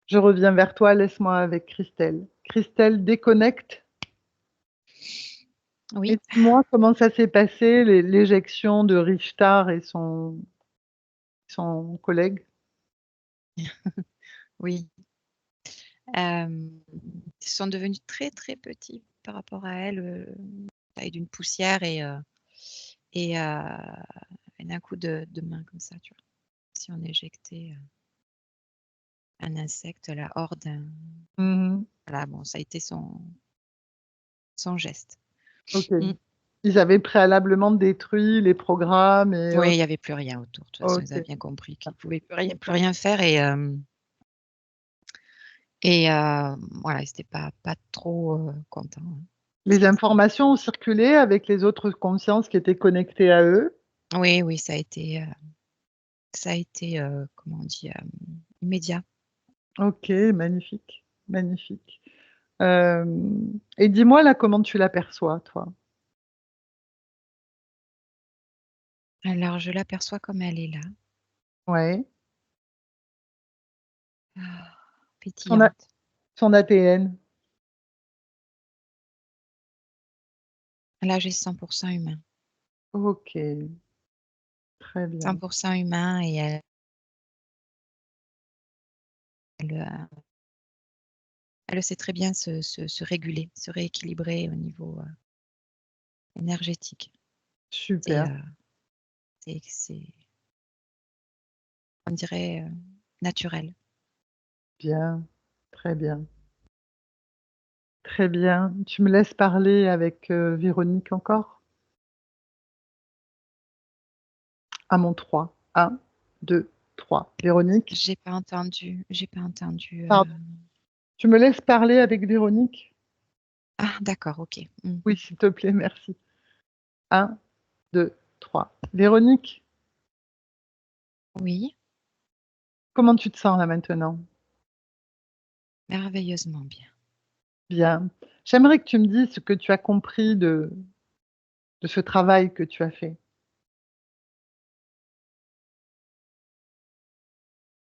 Je reviens vers toi, laisse-moi avec Christelle. Christelle, déconnecte et Oui, dis-moi comment ça s'est passé l'éjection de Richtar et son collègue? oui. Ils sont devenus très, très petits par rapport à elle, taille d'une poussière et d'un coup de main comme ça, tu vois? Si on éjectait, un insecte là hors d'un Mmh mh. voilà, bon, ça a été son geste. OK. Mmh. Ils avaient préalablement détruit les programmes et Oui, il y avait plus rien autour. De toute façon, ils avaient OK. bien compris qu'ils pouvaient plus rien faire voilà, ils étaient pas trop, contents, hein. Les informations ont circulé avec les autres consciences qui étaient connectées à eux? Oui, oui, ça a été, comment on dit? Immédiat. OK, magnifique, magnifique. Et dis-moi là, comment tu l'aperçois, toi? Alors je l'aperçois comme elle est là, Ouais, ah, Son, A- pétillante. son ADN. Là, j'ai 100% humain. Ok, très bien. 100% humain et elle sait très bien se réguler, se rééquilibrer au niveau énergétique. C'est, Super, on dirait, naturel. bien, très bien. Très bien. Tu me laisses parler avec Véronique encore? À mon 3. 1, 2, 3. Véronique, J'ai pas entendu. pardon. Tu me laisses parler avec Véronique? Ah, d'accord, ok. Oui, s'il te plaît, merci. 1, 2, 3. Véronique, Oui, comment tu te sens là maintenant? merveilleusement bien. Bien. J'aimerais que tu me dises ce que tu as compris de ce travail que tu as fait.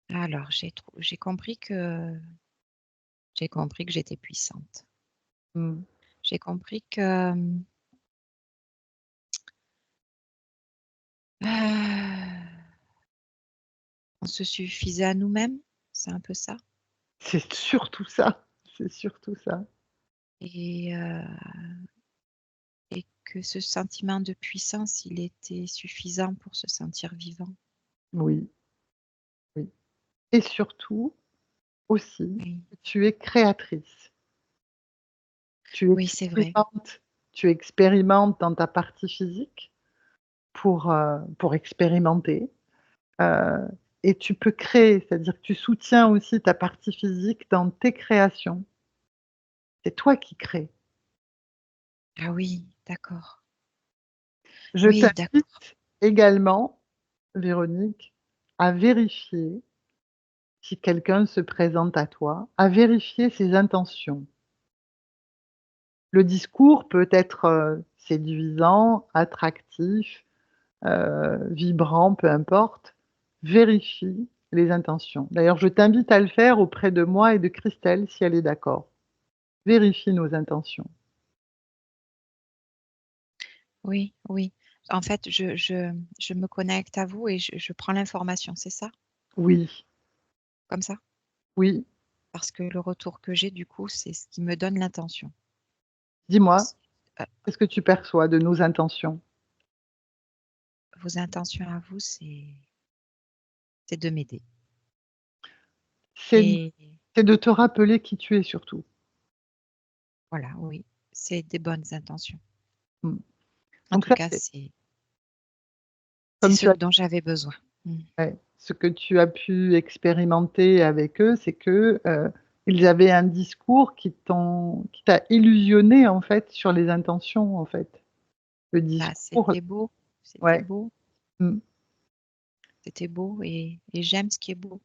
Alors, j'ai compris que j'étais puissante. Hmm. J'ai compris que on se suffisait à nous-mêmes, c'est un peu ça. C'est surtout ça. C'est surtout ça. Et, et que ce sentiment de puissance, il était suffisant pour se sentir vivant. Oui, oui. Et surtout, aussi, Oui, tu es créatrice. Tu oui, c'est vrai. expérimentes, tu expérimentes dans ta partie physique pour expérimenter. euh, et tu peux créer, c'est-à-dire que tu soutiens aussi ta partie physique dans tes créations. C'est toi qui crées. Ah oui, d'accord. Je Oui, d'accord. t'invite également, Véronique, à vérifier, si quelqu'un se présente à toi, à vérifier ses intentions. Le discours peut être séduisant, attractif, vibrant, peu importe. Vérifie les intentions. D'ailleurs, je t'invite à le faire auprès de moi et de Christelle si elle est d'accord. Vérifie nos intentions. Oui, oui. En fait, je me connecte à vous et je prends l'information, c'est ça? Oui, Comme ça? oui. Parce que le retour que j'ai, du coup, c'est ce qui me donne l'intention. Dis-moi, S- euh, qu'est-ce que tu perçois de nos intentions? Vos intentions à vous, c'est de m'aider. C'est Et c'est de te rappeler qui tu es surtout. voilà, oui, c'est des bonnes intentions. Mm. En Donc tout ça, cas, c'est c'est comme ce tu as, dont j'avais besoin. ouais, ce que tu as pu expérimenter avec eux, c'est que ils avaient un discours qui t'a illusionné en fait sur les intentions en fait. Le Bah, discours, c'était ouais, beau, mm, c'était beau et j'aime ce qui est beau.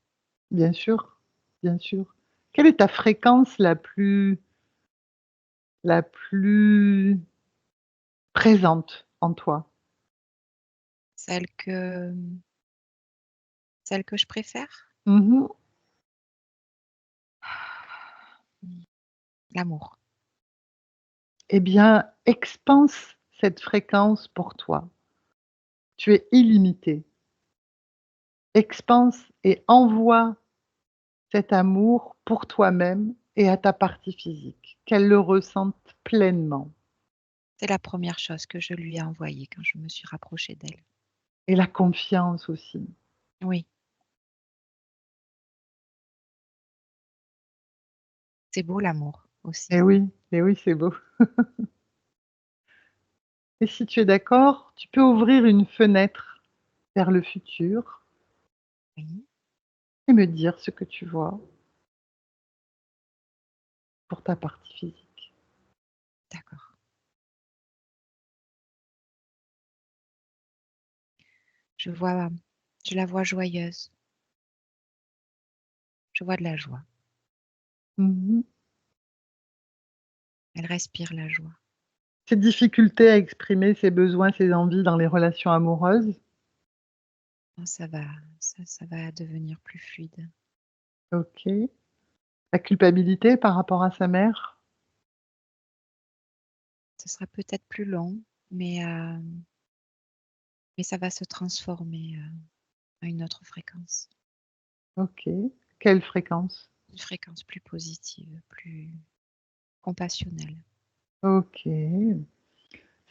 bien sûr, bien sûr. Quelle est ta fréquence la plus présente en toi? Celle que, celle que je préfère, Mhm. l'amour. Eh bien, expanse cette fréquence pour toi. Tu es illimité. Expanse et envoie cet amour pour toi-même et à ta partie physique, qu'elle le ressente pleinement. C'est la première chose que je lui ai envoyée quand je me suis rapprochée d'elle. Et la confiance aussi. Oui, c'est beau l'amour aussi. Et oui, c'est beau. Et si tu es d'accord, tu peux ouvrir une fenêtre vers le futur Oui, et me dire ce que tu vois pour ta partie physique. d'accord. Je vois, je la vois joyeuse. Je vois de la joie. Mhm. Elle respire la joie. Ces difficultés à exprimer ses besoins, ses envies dans les relations amoureuses. Oh, ça va devenir plus fluide. Ok. La culpabilité par rapport à sa mère? Ce sera peut-être plus long, mais ça va se transformer, à une autre fréquence. OK. Quelle fréquence? Une fréquence plus positive, plus compassionnelle. OK.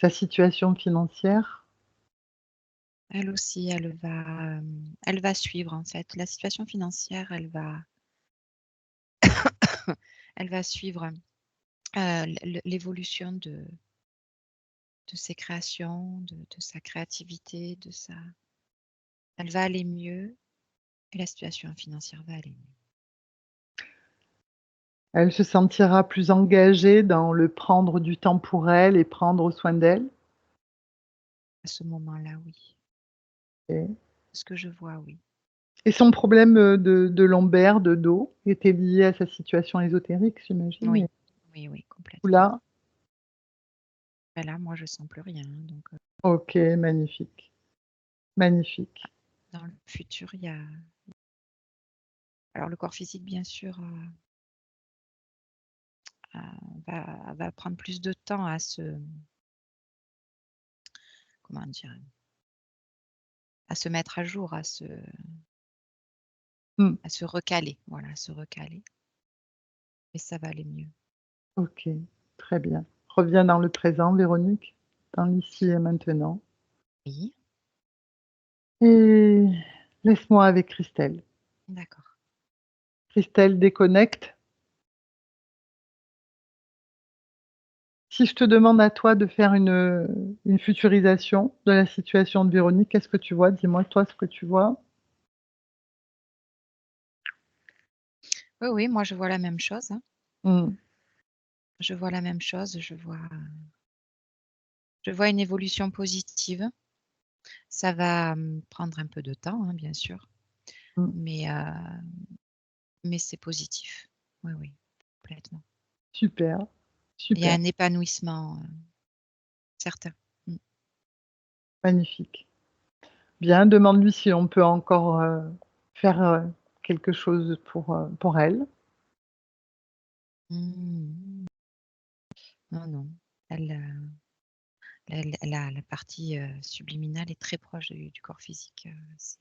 Sa situation financière? Elle aussi, elle va suivre en fait. La situation financière, elle va suivre, l'évolution de ses créations, de sa créativité, elle va aller mieux et la situation financière va aller mieux. Elle se sentira plus engagée dans le prendre du temps pour elle et prendre soin d'elle? À ce moment-là, oui. OK. Ce que je vois, oui. Et son problème, de lombaire, de dos, était lié à sa situation ésotérique, j'imagine? Oui, Et oui, oui, du coup complètement. là, Bah là, moi, je sens plus rien, hein, donc OK, magnifique, magnifique. dans le futur, il y a alors le corps physique, bien sûr, va prendre plus de temps à se comment dire? À se mettre à jour, Mmh. à se recaler, voilà, à se recaler et ça va aller mieux. OK, très bien. Reviens dans le présent, Véronique, dans l'ici et maintenant, Oui, et laisse-moi avec Christelle. d'accord. Christelle déconnecte. Si je te demande à toi de faire une futurisation de la situation de Véronique, qu'est-ce que tu vois? Dis-moi toi ce que tu vois. Oui, oui, moi, je vois la même chose, hein. Mmh. Je vois la même chose, je vois une évolution positive. Ça va, prendre un peu de temps, hein, bien sûr, Mmh. mais c'est positif. Oui, oui, complètement. Super, Il y a super, un épanouissement, certain. Mmh. magnifique. Bien, demande-lui si on peut encore, faire, quelque chose pour elle. Mmh. Non, non, elle, la partie, subliminale est très proche du corps physique, c'est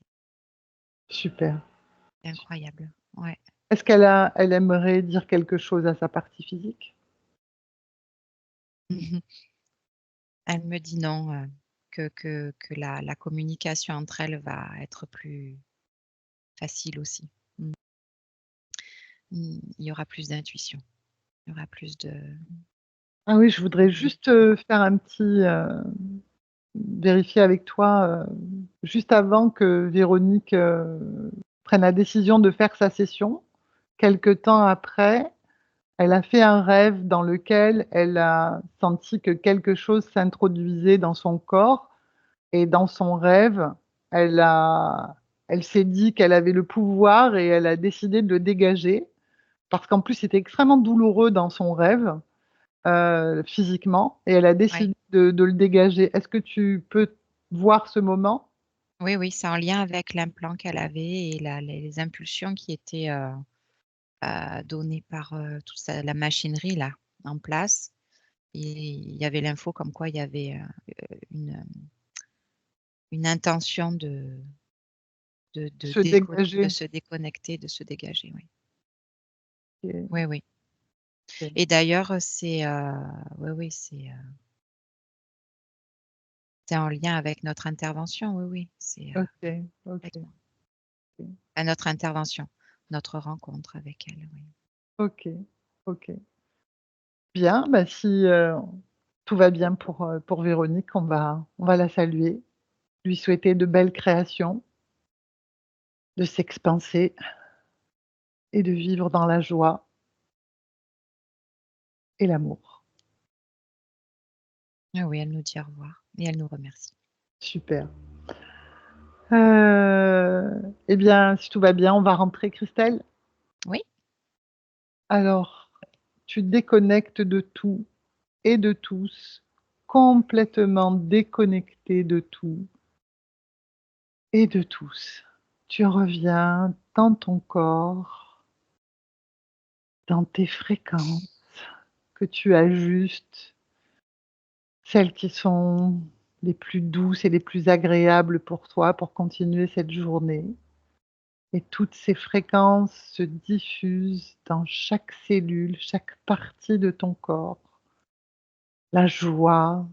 Super. incroyable. Ouais. Est-ce elle aimerait dire quelque chose à sa partie physique? Elle me dit non, que la communication entre elles va être plus facile aussi. Mmh. Il y aura plus d'intuition, il y aura plus de Ah oui, je voudrais de juste, faire un petit, vérifier avec toi, juste avant que Véronique, prenne la décision de faire sa session, quelque temps après, elle a fait un rêve dans lequel elle a senti que quelque chose s'introduisait dans son corps, et dans son rêve, elle a elle s'est dit qu'elle avait le pouvoir et elle a décidé de le dégager, parce qu'en plus c'était extrêmement douloureux dans son rêve, physiquement, et elle a ouais. décidé de le dégager. Est-ce que tu peux voir ce moment? Oui, oui, c'est en lien avec l'implant qu'elle avait et les impulsions qui étaient, données par, toute sa la machinerie là, en place et il y avait l'info comme quoi il y avait, une intention Se dégager. de se déconnecter, de se dégager, oui. OK, Oui, oui OK, et d'ailleurs, oui, oui, c'est en lien avec notre intervention, oui, oui, OK, OK, complètement. À notre intervention, notre rencontre avec elle, oui. OK, OK. Bien, bah, si, tout va bien pour Véronique, on va la saluer, lui souhaiter de belles créations, de s'expanser et de vivre dans la joie et l'amour. Ah oui, elle nous dit au revoir et elle nous remercie. Super. Et bien, si tout va bien, on va rentrer, Christelle? Oui, Alors, tu déconnectes de tout et de tous, complètement déconnecté de tout et de tous. Tu reviens dans ton corps dans tes fréquences, que tu ajustes, celles qui sont les plus douces et les plus agréables pour toi pour continuer cette journée. Et toutes ces fréquences se diffusent dans chaque cellule, chaque partie de ton corps. La joie,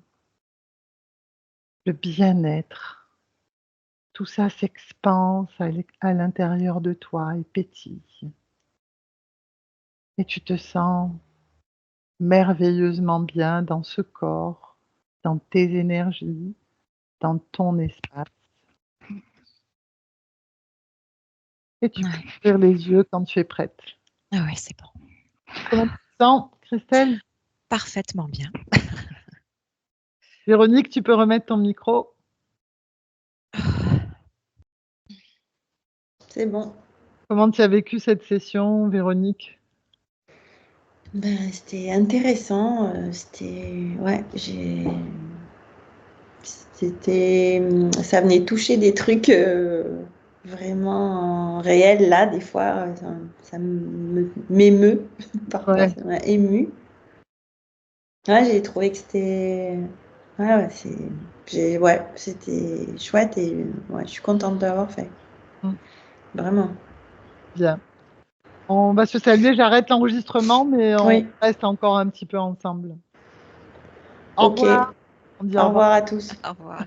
le bien-être, tout ça s'expanse à l'intérieur de toi et pétille. Et tu te sens merveilleusement bien dans ce corps, dans tes énergies, dans ton espace. Et tu peux Ouais. ouvrir les yeux quand tu es prête. Ah ouais, c'est bon. Comment tu te sens, Christelle? Parfaitement bien. Véronique, tu peux remettre ton micro? C'est bon. Comment tu as vécu cette session, Véronique? Ben, c'était intéressant. Ouais, ça venait toucher des trucs vraiment réels là. Des fois, ça m'émeut. Parfois, Ouais, ça m'a ému. Ouais, j'ai trouvé que c'était, ouais, c'était chouette et ouais, je suis contente d'avoir fait. mmh, Vraiment. bien. On va se saluer, j'arrête l'enregistrement, mais on Oui. reste encore un petit peu ensemble. Au Ok. revoir. On dit au Au revoir. revoir à tous. Au revoir.